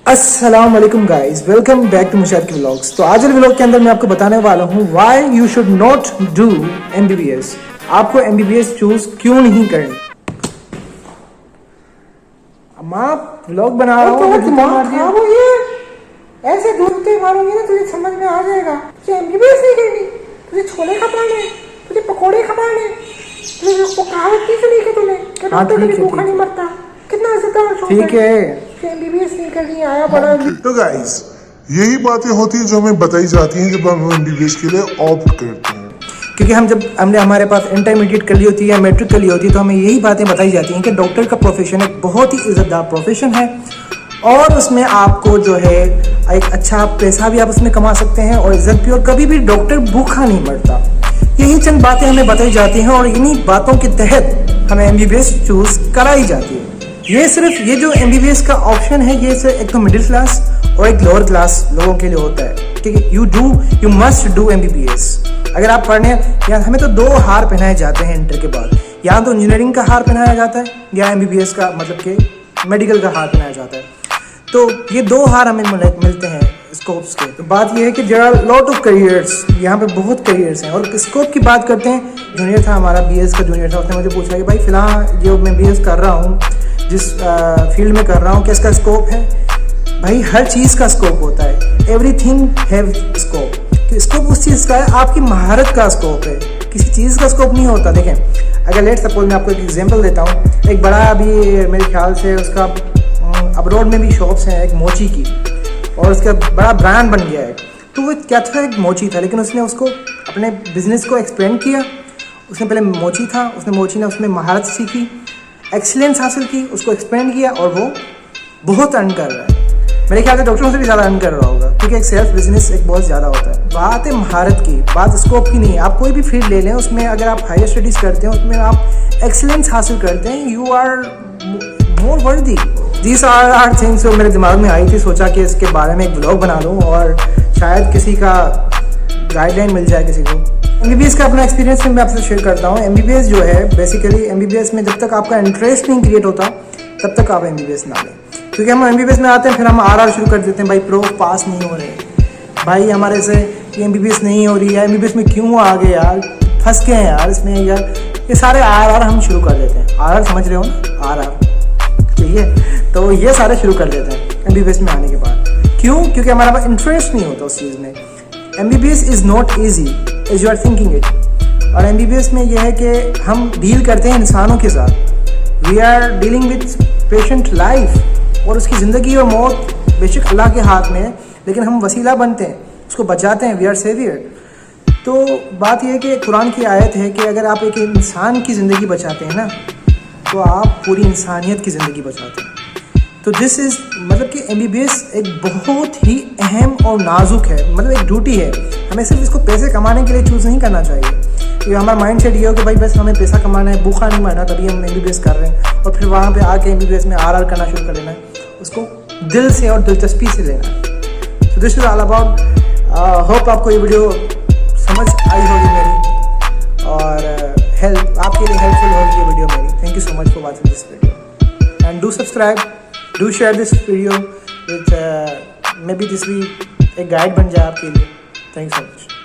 अस्सलाम वालेकुम guys, welcome back to मुशाद के व्लॉग्स। तो आज के व्लॉग के अंदर मैं आपको बताने वाला हूँ why you should not do MBBS. आपको एमबीबीएस चूज क्यों नहीं करनी। माँ व्लॉग बना रहा हूँ, ऐसे धूलते मारूंगी ना तुझे समझ में आ जाएगा। तुझे एमबीबीएस नहीं करनी, तुझे छोले खपाने, तुझे पकोड़े खपाने, तुझे वो कहावत नहीं सुनी कि तूने कि डॉक्टर कभी भूखा नहीं मरता। कितना इज्जतदार शौक है। ठीक है, एमबीबीएस नहीं करनी आया बड़ा। तो गाइस यही बातें होती हैं जो हमें बताई जाती हैं जब हम एमबीबीएस के लिए ऑप्ट करते हैं। क्योंकि हमने हमारे पास इंटरमीडिएट कर ली होती है या मैट्रिक कर ली होती है, तो हमें यही बातें बताई जाती हैं कि डॉक्टर का प्रोफेशन एक बहुत ही इज्जतदार प्रोफेशन है और उसमें आपको जो है एक अच्छा पैसा भी आप उसमें कमा सकते हैं और इज्जत भी, और कभी भी डॉक्टर भूखा नहीं मरता। यही चंद बातें हमें बताई जाती हैं और इन्हीं बातों के तहत हमें एमबीबीएस चूज कराई जाती है। ये जो एमबीबीएस का ऑप्शन है ये सिर्फ एक तो मिडिल क्लास और एक लोअर क्लास लोगों के लिए होता है। ठीक है, यू मस्ट डू एमबीबीएस। अगर आप पढ़ने या हमें तो दो हार पहनाए जाते हैं इंटर के बाद, या तो इंजीनियरिंग का हार पहनाया जाता है या एमबीबीएस का मतलब कि मेडिकल का हार पहनाया जाता है। तो ये दो हार हमें मिलते हैं स्कोप्स के। तो बात ये है कि there are lot of careers, यहाँ पे बहुत करियर्स हैं। और स्कोप की बात करते हैं, जूनियर था हमारा, बीएस का जूनियर था, उसने मुझे पूछा कि भाई फिलहाल जो मैं बीएस कर रहा हूँ, जिस फील्ड में कर रहा हूँ, क्या इसका स्कोप है? भाई हर चीज़ का स्कोप होता है, एवरीथिंग हैव स्कोप। तो स्कोप उस चीज़ का है, आपकी महारत का स्कोप है, किसी चीज़ का स्कोप नहीं होता। देखें, अगर लेट सपोज मैं आपको एक एग्जांपल देता हूँ, एक बड़ा अभी मेरे ख्याल से उसका अब्रॉड में भी शॉप्स हैं एक मोची की, और उसका बड़ा ब्रांड बन गया है। तो वो क्या था, एक मोची था, लेकिन उसने उसको अपने बिजनेस को एक्सपेंड किया। उसने पहले मोची था, मोची ने उसमें महारत सीखी, एक्सीलेंस हासिल की, उसको एक्सपेंड किया और वो बहुत अर्न कर रहा है। मेरे ख्याल से डॉक्टरों से भी ज़्यादा अर्न कर रहा होगा, क्योंकि एक सेल्फ बिजनेस एक बहुत ज़्यादा होता है। बात है महारत की, बात स्कोप की नहीं है। आप कोई भी फील्ड ले लें, उसमें अगर आप हायर स्टडीज़ करते हैं, उसमें आप एक्सीलेंस हासिल करते हैं, यू आर मोर वर्दी। दीज आर थिंग्स जो मेरे दिमाग में आई थी, सोचा कि इसके बारे में एक ब्लॉग बना लूँ और शायद किसी का गाइडलाइन मिल जाए किसी को। एमबीबीएस का अपना एक्सपीरियंस मैं आपसे शेयर करता हूँ। एमबीबीएस जो है बेसिकली एमबीबीएस में जब तक आपका इंटरेस्ट नहीं क्रिएट होता तब तक आप एमबीबीएस ना लें। क्योंकि हम एमबीबीएस में आते हैं, फिर हम आरआर शुरू कर देते हैं, भाई प्रो पास नहीं हो रहे, भाई हमारे से एमबीबीएस नहीं हो रही है, एमबीबीएस में क्यों आ गए यार, फंस गए हैं यार इसमें यार, ये सारे आरआर हम शुरू कर देते हैं। आरआर समझ रहे हो ना, आरआर, ठीक है, तो ये सारे शुरू कर देते हैं एमबीबीएस में आने के बाद। क्यों? क्योंकि हमारा पास इंटरेस्ट नहीं होता उस चीज़ में। MBBS is not easy as you are thinking it. और एमबीबीएस में यह है कि हम डील करते हैं इंसानों के साथ, we are dealing with patient life, और उसकी ज़िंदगी और मौत बेशक अल्लाह के हाथ में है, लेकिन हम वसीला बनते हैं, उसको बचाते हैं, वी आर सेवियर। तो बात यह है कि कुरान की आयत है कि अगर आप एक इंसान की ज़िंदगी बचाते हैं ना, तो आप पूरी इंसानियत की ज़िंदगी बचाते हैं। तो दिस इज़ मतलब कि एमबीबीएस एक बहुत ही अहम और नाजुक है, मतलब एक ड्यूटी है। हमें सिर्फ इसको पैसे कमाने के लिए चूज़ नहीं करना चाहिए। क्योंकि हमारा माइंड सेट ये हो कि भाई बस हमें पैसा कमाना है, भूखा नहीं मरना, तभी हम एमबीबीएस कर रहे हैं, और फिर वहाँ पे आके एमबीबीएस में आरआर करना शुरू कर देना है। उसको दिल से और दिलचस्पी से लेना है। तो this is all about. Hope आपको ये वीडियो समझ आई होगी मेरी, और हेल्प आपके लिए हेल्पफुल होगी ये वीडियो मेरी। Thank you so much for watching this video and do subscribe, do share this video with maybe this week एक गाइड बन जाए आपके लिए। Thank you so much.